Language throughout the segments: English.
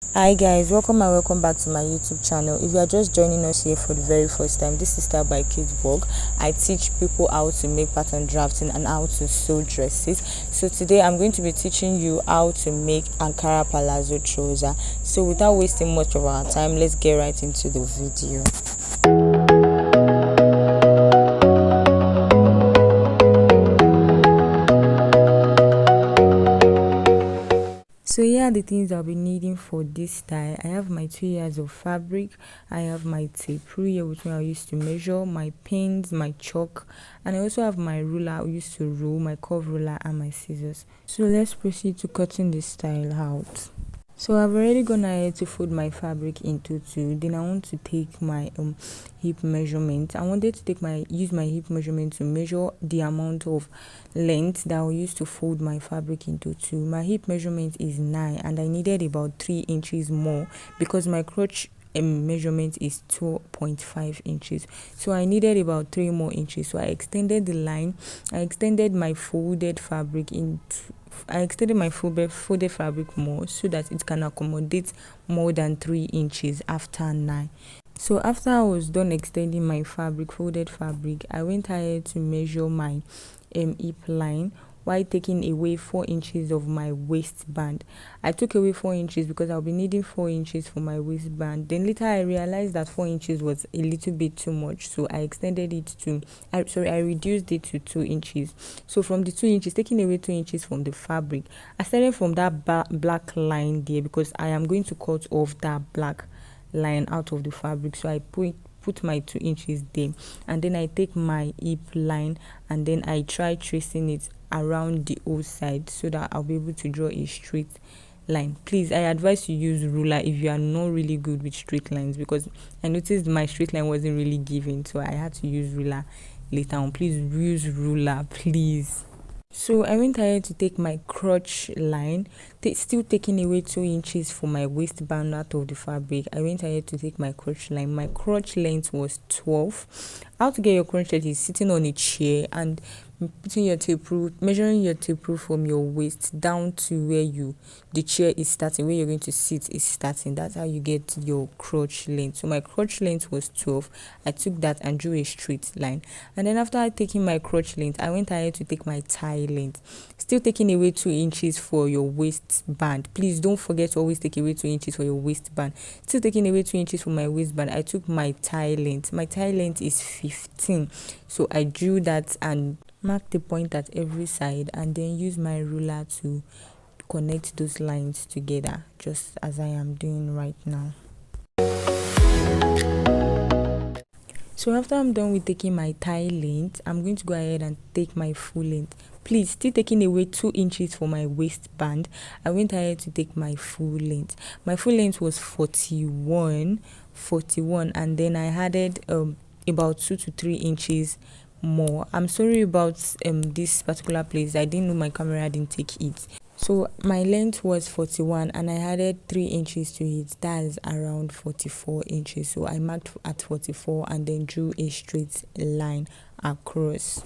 Hi guys, welcome back to my YouTube channel. If you are just joining us here for the very first time, this is Style by Kid Vlog. I teach people how to make pattern drafting and how to sew dresses. So today I'm going to be teaching you how to make Ankara palazzo trouser. So without wasting much of our time, let's get right into the video. So here are the things I'll be needing for this style. I have my 2 yards of fabric, I have my tape rule here which I use to measure, my pins, my chalk, and I also have my ruler I use to rule, my curve ruler, and my scissors. So let's proceed to cutting this style out. So I've already gone ahead to fold my fabric into two. Then I want to take my hip measurement. I wanted to use my hip measurement to measure the amount of length that I'll use to fold my fabric into two. My hip measurement is 9 and I needed about 3 inches more because my crotch measurement is 2.5 inches, so I needed about 3 more inches. So I extended the line. I extended my folded fabric folded fabric more so that it can accommodate more than 3 inches after 9. So after I was done extending my folded fabric, I went ahead to measure my hip line while taking away 4 inches of my waistband. I took away 4 inches because I'll be needing 4 inches for my waistband. Then later I realized that 4 inches was a little bit too much, so I reduced it to 2 inches. So from the 2 inches, taking away 2 inches from the fabric, I started from that black line there because I am going to cut off that black line out of the fabric. So I put my 2 inches there, and then I take my hip line and then I try tracing it around the whole side so that I'll be able to draw a straight line. Please, I advise you use ruler if you are not really good with straight lines, because I noticed my straight line wasn't really giving, so I had to use ruler later on. Please use ruler, please. So I went ahead to take my crotch line, still taking away 2 inches for my waistband out of the fabric. I went ahead to take my crotch line. My crotch length was 12. How to get your crotch length is sitting on a chair and putting your tape rule, measuring your tape rule from your waist down to where the chair is starting, where you're going to sit is starting. That's how you get your crotch length. So my crotch length was 12. I took that and drew a straight line. And then after taking my crotch length, I went ahead to take my thigh length, still taking away 2 inches for your waistband. Please don't forget to always take away 2 inches for your waistband. Still taking away 2 inches for my waistband, I took my thigh length. My thigh length is 15. So I drew that and mark the point at every side and then use my ruler to connect those lines together, just as I am doing right now. So after I'm done with taking my thigh length, I'm going to go ahead and take my full length. Please, still taking away 2 inches for my waistband, I went ahead to take my full length. My full length was 41, and then I added about 2 to 3 inches more. I'm sorry about this particular place. I didn't know my camera didn't take it. So my length was 41 and I added 3 inches to it. That is around 44 inches. So I marked at 44 and then drew a straight line across.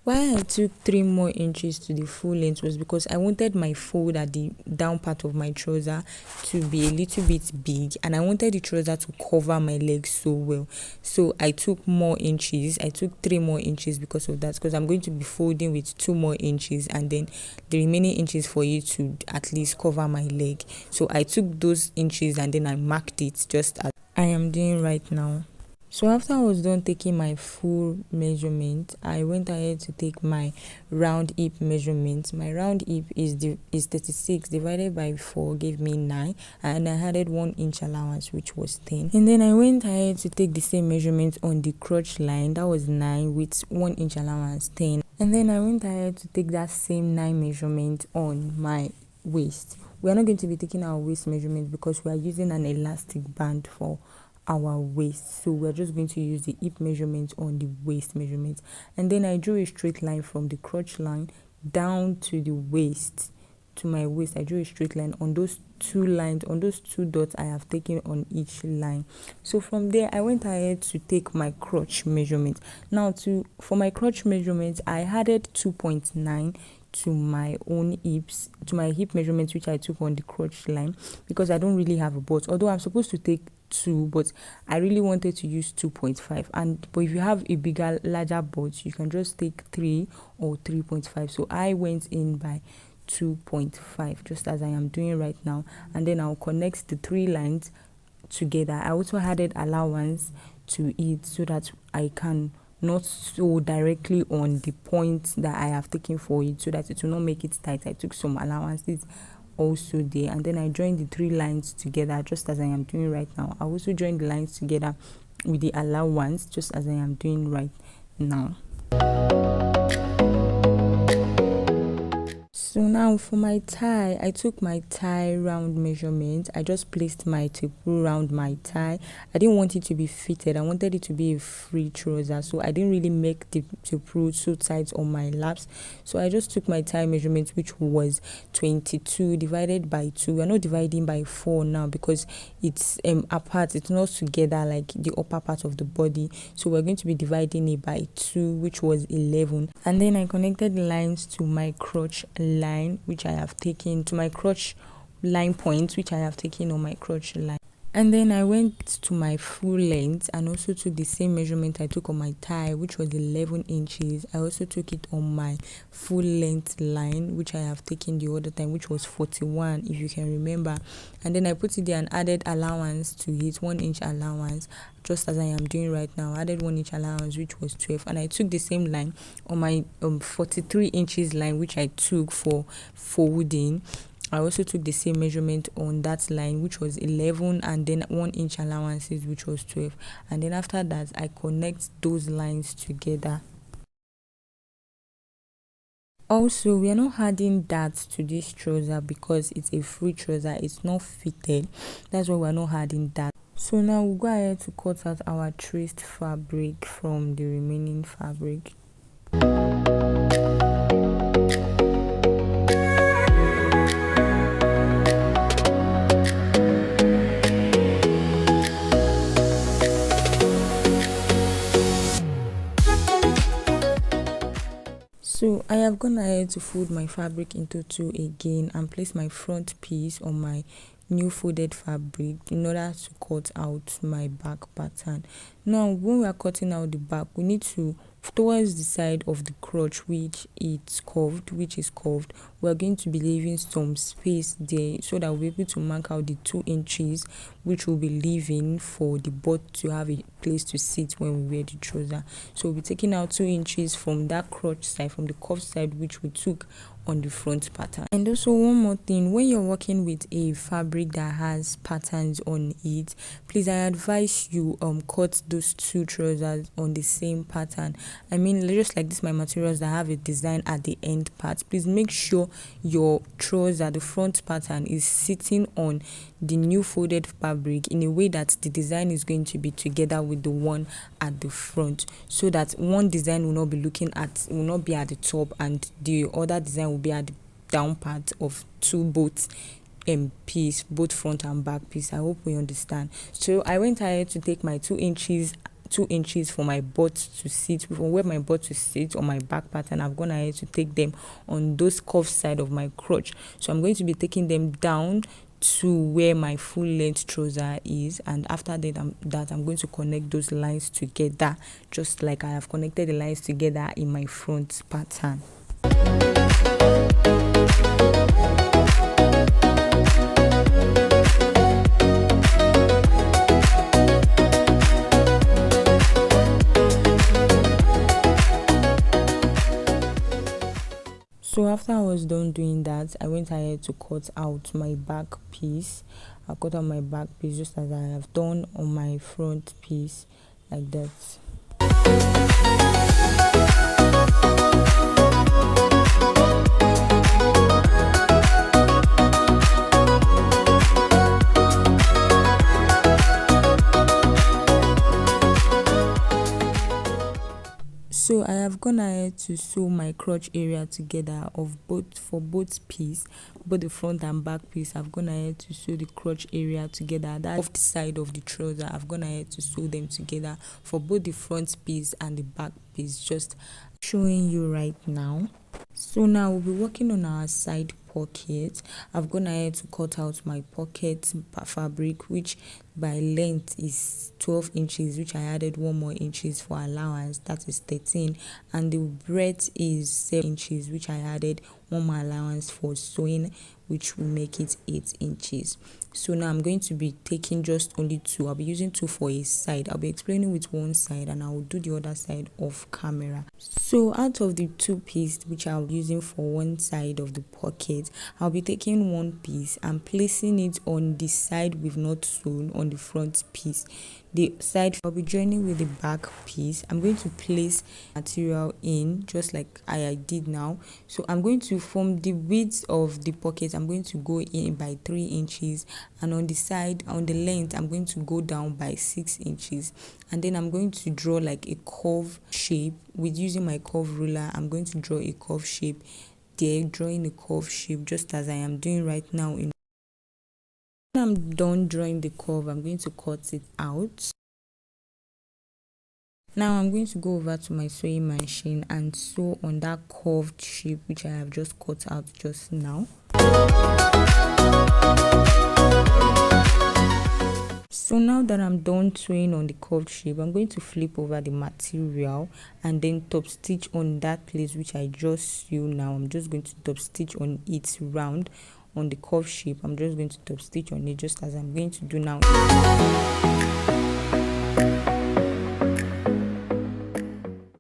Why I took 3 more inches to the full length was because I wanted my fold at the down part of my trouser to be a little bit big, and I wanted the trouser to cover my legs so well. So I took more inches. I took 3 more inches because of that, because I'm going to be folding with 2 more inches and then the remaining inches for you to at least cover my leg. So I took those inches and then I marked it just as I am doing right now. So after I was done taking my full measurement, I went ahead to take my round hip measurement. My round hip is 36 divided by 4 gave me 9, and I added 1 inch allowance, which was 10. And then I went ahead to take the same measurement on the crotch line. That was 9 with 1 inch allowance, 10. And then I went ahead to take that same 9 measurement on my waist. We are not going to be taking our waist measurement because we are using an elastic band for our waist, so we're just going to use the hip measurement on the waist measurement. And then I drew a straight line from the crotch line down to the waist, to my waist. I drew a straight line on those 2 lines, on those 2 dots I have taken on each line. So from there I went ahead to take my crotch measurement. Now for my crotch measurement, I added 2.9 to my own hips, to my hip measurements, which I took on the crotch line, because I don't really have a butt, although I'm supposed to take 2, but I really wanted to use 2.5. But if you have a bigger, larger butt, you can just take 3 or 3.5. So I went in by 2.5, just as I am doing right now, and then I'll connect the 3 lines together. I also added allowance to it so that I can not sew directly on the point that I have taken for it, so that it will not make it tight. I took some allowances also there, and then I joined the 3 lines together, just as I am doing right now. I also joined the lines together with the allowance, just as I am doing right now. So now for my tie, I took my tie round measurement. I just placed my tape around my tie. I didn't want it to be fitted. I wanted it to be a free trouser, so I didn't really make the tape so tight on my laps. So I just took my tie measurement, which was 22 divided by 2. We're not dividing by 4 now because it's apart. It's not together like the upper part of the body. So we're going to be dividing it by 2, which was 11. And then I connected the lines to my crotch line, which I have taken, to my crotch line point, which I have taken on my crotch line. And then I went to my full length and also took the same measurement I took on my tie, which was 11 inches. I also took it on my full length line, which I have taken the other time, which was 41, if you can remember. And then I put it there and added allowance to it, 1 inch allowance, just as I am doing right now. I added 1 inch allowance, which was 12. And I took the same line on my 43 inches line, which I took for folding. I also took the same measurement on that line, which was 11, and then 1 inch allowances, which was 12. And then after that, I connect those lines together. Also, we are not adding that to this trouser because it's a free trouser. It's not fitted. That's why we're not adding that. So now we'll go ahead to cut out our traced fabric from the remaining fabric. So I have gone ahead to fold my fabric into 2 again and place my front piece on my new folded fabric in order to cut out my back pattern. Now when we are cutting out the back, we need to, towards the side of the crotch which is curved, we're going to be leaving some space there so that we'll be able to mark out the 2 inches which we'll be leaving for the butt to have a place to sit when we wear the trouser. So we'll be taking out 2 inches from that crotch side, from the curved side which we took on the front pattern. And also one more thing, when you're working with a fabric that has patterns on it, please, I advise you cut those 2 trousers on the same pattern. I mean, just like this, my materials that have a design at the end part, please make sure your trouser, the front pattern, is sitting on the new folded fabric in a way that the design is going to be together with the one at the front, so that one design will not be at the top and the other design will be at the down part of both piece, both front and back piece. I hope we understand. So I went ahead to take my 2 inches for my butt to sit, from where my butt to sit on my back pattern. I've gone ahead to take them on those curved side of my crotch. So I'm going to be taking them down to where my full length trouser is, and after that I'm going to connect those lines together, just like I have connected the lines together in my front pattern. So after I was done doing that, I went ahead to cut out my back piece. I cut out my back piece just as I have done on my front piece, like that. So I have gone ahead to sew my crotch area together for both piece, both the front and back piece. I've gone ahead to sew the crotch area together. That's the side of the trouser. I've gone ahead to sew them together for both the front piece and the back piece, just showing you right now. So now we'll be working on our side pocket. I've gone ahead to cut out my pocket fabric, which by length is 12 inches, which I added 1 more inches for allowance, that is 13, and the breadth is 7 inches, which I added 1 more allowance for sewing, which will make it 8 inches. So now I'm going to be taking just only 2. I'll be using 2 for a side. I'll be explaining with one side and I will do the other side off camera. So out of the 2 pieces which I'll be using for one side of the pocket, I'll be taking one piece and placing it on the side we've not sewn on the front piece. The side I'll be joining with the back piece. I'm going to place material in just like I did now. So I'm going to, from the width of the pocket, I'm going to go in by 3 inches, and on the side, on the length, I'm going to go down by 6 inches, and then I'm going to draw like a curve shape with using my curve ruler. I'm going to draw a curve shape there, drawing a curve shape just as I am doing right now. When I'm done drawing the curve, I'm going to cut it out. Now I'm going to go over to my sewing machine and sew on that curved shape which I have just cut out just now. So now that I'm done sewing on the curved shape, I'm going to flip over the material and then top stitch on that place which I just sew now. I'm just going to top stitch on it round on the curved shape. I'm just going to top stitch on it just as I'm going to do now.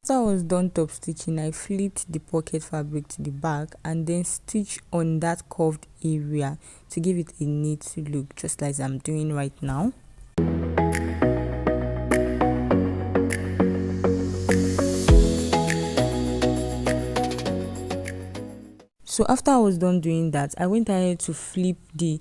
After I was done top stitching, I flipped the pocket fabric to the back and then stitch on that curved area to give it a neat look, just like I'm doing right now. So after I was done doing that, I went ahead to flip the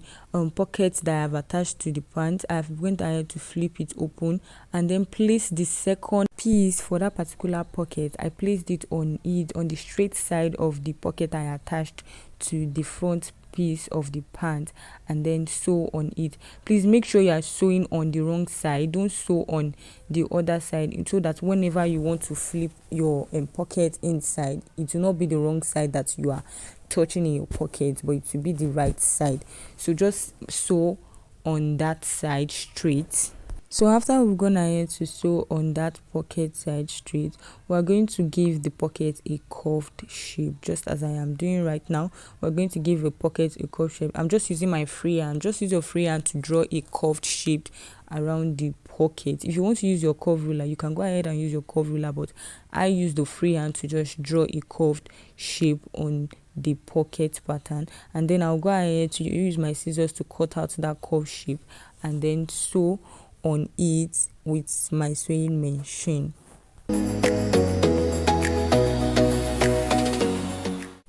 pocket that I have attached to the pant. I went ahead to flip it open and then place the second piece for that particular pocket. I placed it on the straight side of the pocket I attached to the front piece of the pant, and then sew on it. Please make sure you are sewing on the wrong side. Don't sew on the other side, so that whenever you want to flip your pocket inside, it will not be the wrong side that you are touching in your pocket, but it will be the right side. So just sew on that side straight. So after we've gone ahead to sew on that pocket side straight, we're going to give the pocket a curved shape, just as I am doing right now. We're going to give a pocket a curved shape. I'm just using my free hand. Just use your free hand to draw a curved shape around the pocket. If you want to use your curve ruler, you can go ahead and use your curve ruler, but I use the free hand to just draw a curved shape on the pocket pattern, and then I'll go ahead to use my scissors to cut out that curved shape and then sew on it with my sewing machine.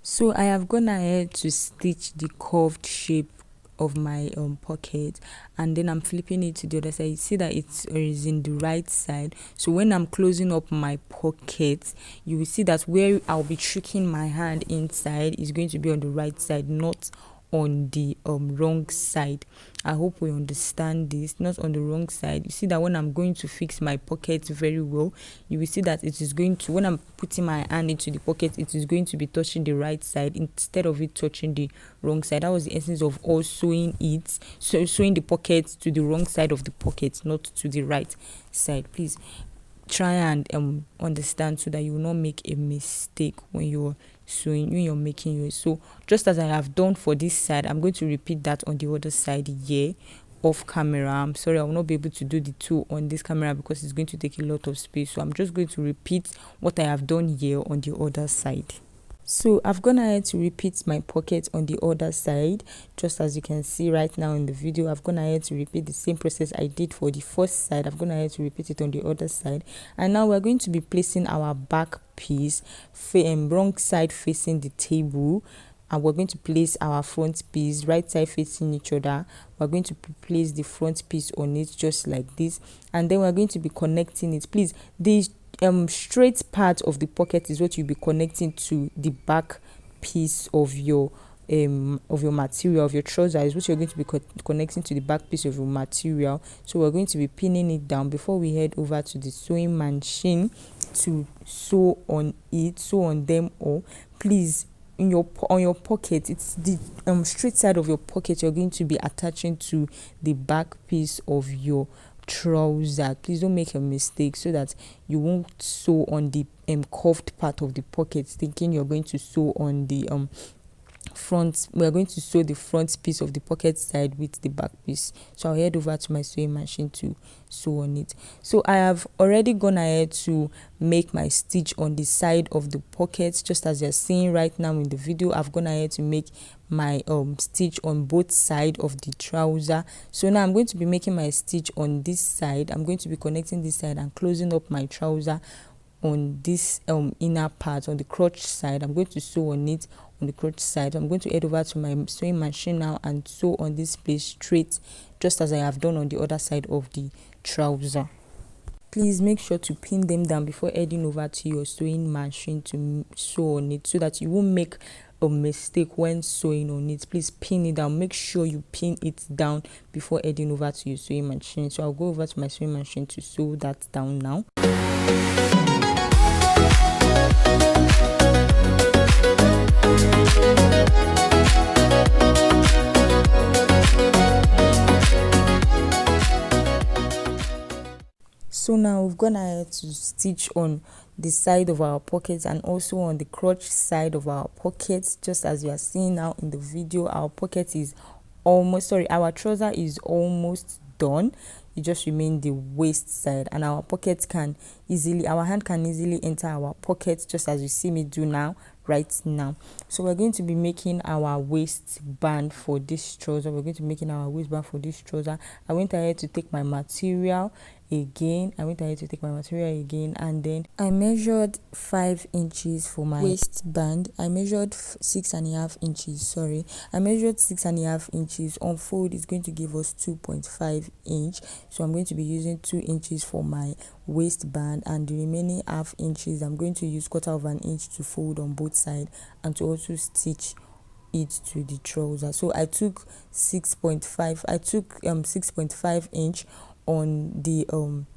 So I have gone ahead to stitch the curved shape of my pocket, and then I'm flipping it to the other side. You see that it is in the right side. So when I'm closing up my pocket, you will see that where I'll be tricking my hand inside is going to be on the right side, not on the wrong side. I hope we understand this, not on the wrong side. You see that when I'm going to fix my pocket very well, you will see that it is going to, when I'm putting my hand into the pocket, it is going to be touching the right side instead of it touching the wrong side. That was the essence of all sewing it, so sewing the pocket to the wrong side of the pocket, not to the right side. Please try and understand so that you will not make a mistake when you're sewing, when you're making yours. So just as I have done for this side, I'm going to repeat that on the other side here off camera. I'm sorry, I will not be able to do the two on this camera because it's going to take a lot of space. So I'm just going to repeat what I have done here on the other side. So I've gone ahead to repeat my pocket on the other side, just as you can see right now in the video. I've gone ahead to repeat the same process I did for the first side. I've gone ahead to repeat it on the other side, and now we're going to be placing our back piece wrong side facing the table, and we're going to place our front piece right side facing each other. We're going to place the front piece on it just like this, and then we're going to be connecting it. Please, the straight part of the pocket is what you'll be connecting to the back piece of your material, of your trouser, is what you're going to be connecting to the back piece of your material. So we're going to be pinning it down before we head over to the sewing machine to sew on it, sew on them all. Please on your pocket, it's the straight side of your pocket you're going to be attaching to the back piece of your trouser. Please don't make a mistake, so that you won't sew on the curved part of the pocket thinking you're going to sew on the front. We are going to sew the front piece of the pocket side with the back piece. So I'll head over to my sewing machine to sew on it. So I have already gone ahead to make my stitch on the side of the pocket, just as you're seeing right now in the video. I've gone ahead to make my stitch on both sides of the trouser. So now I'm going to be making my stitch on this side. I'm going to be connecting this side and closing up my trouser on this inner part, on the crotch side. I'm going to sew on it on the crotch side. I'm going to head over to my sewing machine now and sew on this place straight, just as I have done on the other side of the trouser. Please make sure to pin them down before heading over to your sewing machine to sew on it, so that you won't make a mistake when sewing on it. Please pin it down. Make sure you pin it down before heading over to your sewing machine. So I'll go over to my sewing machine to sew that down now. So now we've gone ahead to stitch on the side of our pockets and also on the crotch side of our pockets. Just as you are seeing now in the video, our pocket is our trouser is almost done. It just remains the waist side, and our hand can easily enter our pocket, just as you see me do now right now. So we're going to be making our waistband for this trouser. I went ahead to take my material again. And then I measured 5 inches for my waistband. I measured 6.5 inches. I measured 6.5 inches. On fold is going to give us 2.5 inch. So I'm going to be using 2 inches for my waistband, and the remaining half inches I'm going to use 1/4 of an inch to fold on both sides and to also stitch it to the trouser. So I took 6.5 inch on the on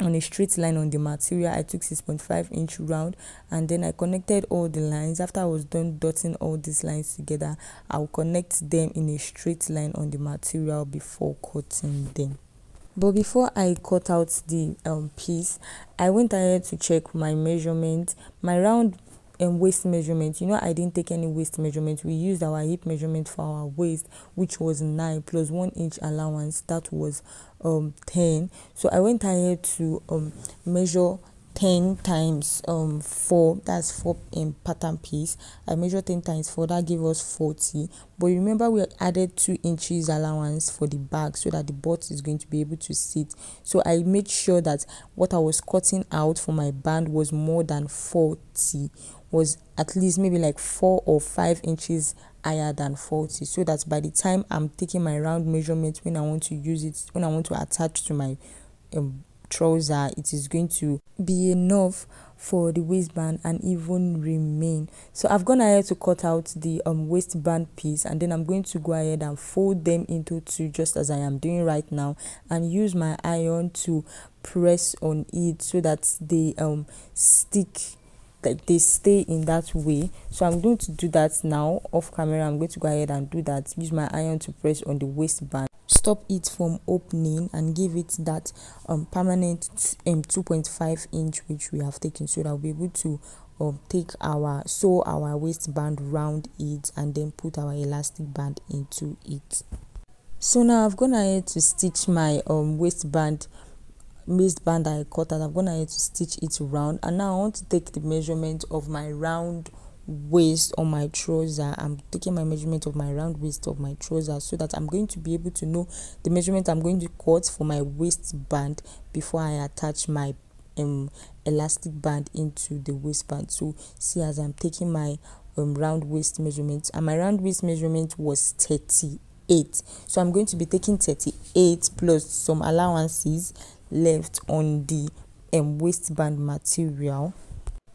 a straight line on the material. I took 6.5 inch round, and then I connected all the lines. After I was done dotting all these lines together, I'll connect them in a straight line on the material before cutting them. But before I cut out the piece, I went ahead to check my measurement, my round waist measurement. I didn't take any waist measurement. We used our hip measurement for our waist, which was 9 plus 1 inch allowance. That was 10. So I went ahead to measure 10 times 4. That's 4 pattern piece. I measured 10 times 4. That gave us 40. But remember, we added 2 inches allowance for the back, so that the butt is going to be able to sit. So I made sure that what I was cutting out for my band was more than 40, was at least maybe like 4 or 5 inches higher than 40, so that by the time I'm taking my round measurement, when I want to use it, when I want to attach to my trouser, it is going to be enough for the waistband and even remain. So I've gone ahead to cut out the waistband piece, and then I'm going to go ahead and fold them into 2, just as I am doing right now, and use my iron to press on it so that they stick, like they stay in that way. So I'm going to do that now off camera. I'm going to go ahead and do that. Use my iron to press on the waistband, stop it from opening, and give it that permanent 2.5 inch which we have taken, so that we'll be able to sew our waistband round it and then put our elastic band into it. So now I've gone ahead to stitch my waistband I cut out. I'm gonna ahead to stitch it round, and now I want to take the measurement of my round waist on my trouser. I'm taking my measurement of my round waist of my trouser, so that I'm going to be able to know the measurement I'm going to cut for my waistband before I attach my elastic band into the waistband. So see, as I'm taking my round waist measurement, and my round waist measurement was 38. So I'm going to be taking 38 plus some allowances left on the waistband material.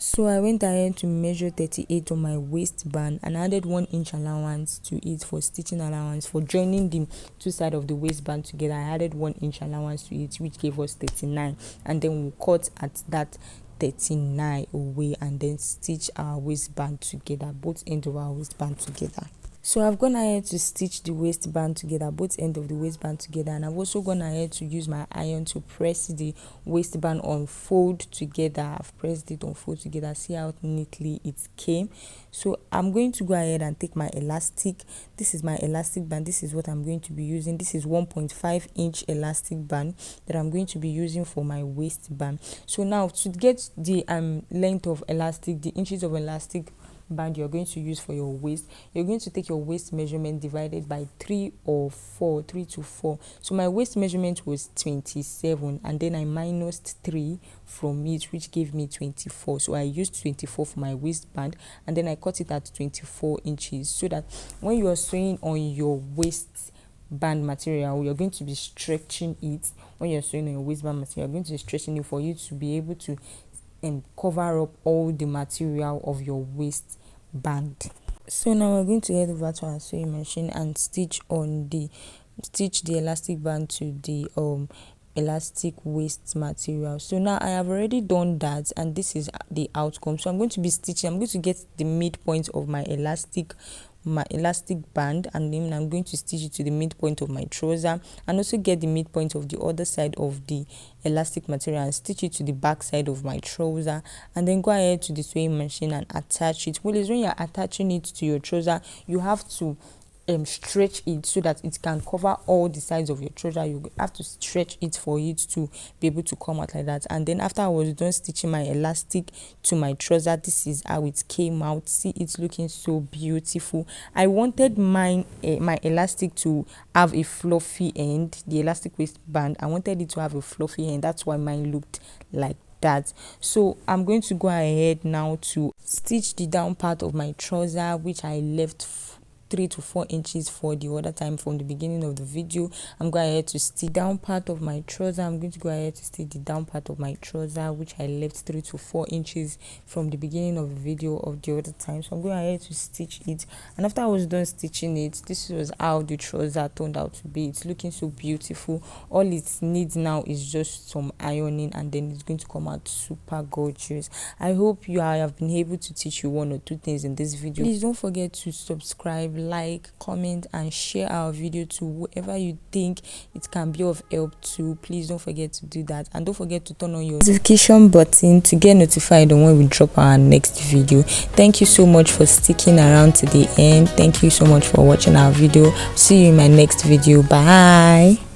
So I went ahead to measure 38 on my waistband and added 1 inch allowance to it for stitching allowance. For joining the two sides of the waistband together, I added 1 inch allowance to it, which gave us 39, and then we'll cut at that 39 away and then stitch our waistband together, both ends of our waistband together. So I've gone ahead to stitch the waistband together, both ends of the waistband together, and I've also gone ahead to use my iron to press the waistband on fold together. I've pressed it on fold together. See how neatly it came. So I'm going to go ahead and take my elastic. This is my elastic band. This is what I'm going to be using. This is 1.5 inch elastic band that I'm going to be using for my waistband. So now to get the length of elastic, the inches of elastic band you're going to use for your waist, you're going to take your waist measurement divided by 3 to 4. So my waist measurement was 27, and then I minused 3 from it, which gave me 24. So I used 24 for my waistband, and then I cut it at 24 inches, so that when you are sewing on your waistband material, you're going to be stretching it. When you're sewing on your waistband material, you're going to be stretching it for you to be able to cover up all the material of your waistband. So now we're going to head over to our sewing machine and stitch the elastic band to the elastic waist material. So now I have already done that, and this is the outcome. So I'm going to be stitching. I'm going to get the midpoint of my elastic band, and then I'm going to stitch it to the midpoint of my trouser, and also get the midpoint of the other side of the elastic material and stitch it to the back side of my trouser, and then go ahead to the sewing machine and attach it. Well, when you're attaching it to your trouser, you have to stretch it so that it can cover all the sides of your trouser. You have to stretch it for it to be able to come out like that. And then after I was done stitching my elastic to my trouser, this is how it came out. See, it's looking so beautiful. I wanted my elastic to have a fluffy end, the elastic waistband. I wanted it to have a fluffy end. That's why mine looked like that. So I'm going to go ahead now to stitch the down part of my trouser, which I left 3 to 4 inches for the other time from the beginning of the video. I'm going ahead to stitch down part of my trouser. I'm going to go ahead to stitch the down part of my trouser, which I left 3 to 4 inches from the beginning of the video of the other time. So I'm going ahead to stitch it, and after I was done stitching it, this was how the trouser turned out to be. It's looking so beautiful. All it needs now is just some ironing, and then it's going to come out super gorgeous. I hope I have been able to teach you 1 or 2 things in this video. Please don't forget to subscribe, like, comment, and share our video to whoever you think it can be of help to. Please don't forget to do that, and don't forget to turn on your notification button to get notified when we drop our next video. Thank you so much for sticking around to the end. Thank you so much for watching our video. See you in my next video. Bye.